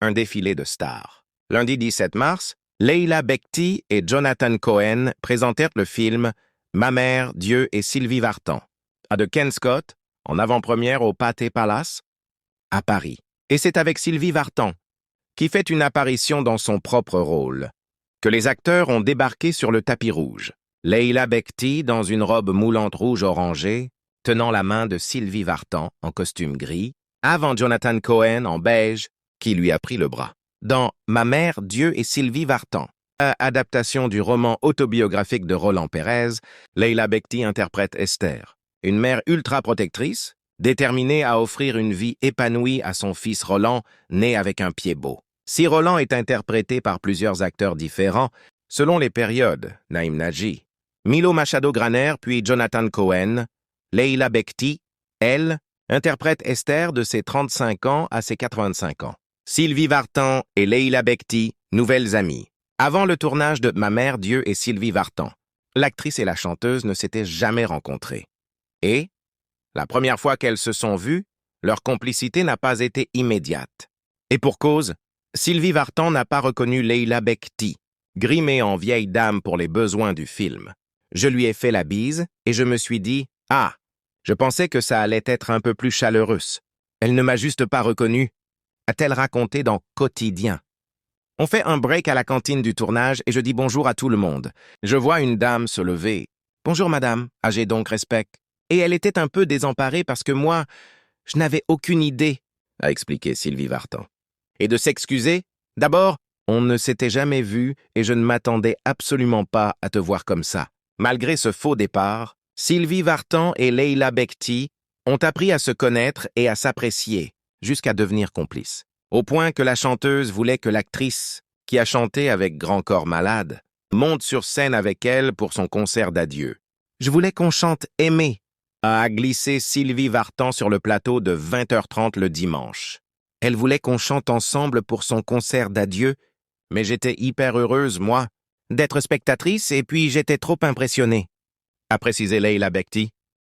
un défilé de stars. Lundi 17 mars, Leila Bekti et Jonathan Cohen présentèrent le film Ma mère, Dieu et Sylvie Vartan à de Ken Scott, en avant-première au Pathé Palace, à Paris. Et c'est avec Sylvie Vartan, qui fait une apparition dans son propre rôle, que les acteurs ont débarqué sur le tapis rouge. Leila Bekti dans une robe moulante rouge orangée, tenant la main de Sylvie Vartan en costume gris, avant Jonathan Cohen en beige, qui lui a pris le bras. Dans Ma mère, Dieu et Sylvie Vartan, adaptation du roman autobiographique de Roland Pérez, Leila Bekti interprète Esther, une mère ultra-protectrice, déterminée à offrir une vie épanouie à son fils Roland, né avec un pied beau. Si Roland est interprété par plusieurs acteurs différents, selon les périodes, Naïm Naji, Milo Machado Graner puis Jonathan Cohen, Leila Bekti, elle, interprète Esther de ses 35 ans à ses 85 ans. Sylvie Vartan et Leila Bekti, nouvelles amies. Avant le tournage de Ma mère, Dieu et Sylvie Vartan, l'actrice et la chanteuse ne s'étaient jamais rencontrées. Et, la première fois qu'elles se sont vues, leur complicité n'a pas été immédiate. Et pour cause, Sylvie Vartan n'a pas reconnu Leila Bekti, grimée en vieille dame pour les besoins du film. Je lui ai fait la bise et je me suis dit « Ah, je pensais que ça allait être un peu plus chaleureuse. Elle ne m'a juste pas reconnue », a-t-elle raconté dans Quotidien. On fait un break à la cantine du tournage et je dis bonjour à tout le monde. Je vois une dame se lever. « Bonjour madame, j'ai donc respect. » Et elle était un peu désemparée parce que moi, je n'avais aucune idée, a expliqué Sylvie Vartan. Et de s'excuser, d'abord, on ne s'était jamais vu et je ne m'attendais absolument pas à te voir comme ça. Malgré ce faux départ, Sylvie Vartan et Leila Bekti ont appris à se connaître et à s'apprécier, jusqu'à devenir complices. Au point que la chanteuse voulait que l'actrice, qui a chanté avec Grand Corps Malade, monte sur scène avec elle pour son concert d'adieu. Je voulais qu'on chante « Aimer », a glissé Sylvie Vartan sur le plateau de 20h30 le dimanche. Elle voulait qu'on chante ensemble pour son concert d'adieu, mais j'étais hyper heureuse, moi, d'être spectatrice et puis j'étais trop impressionnée, a précisé Leila Bekti.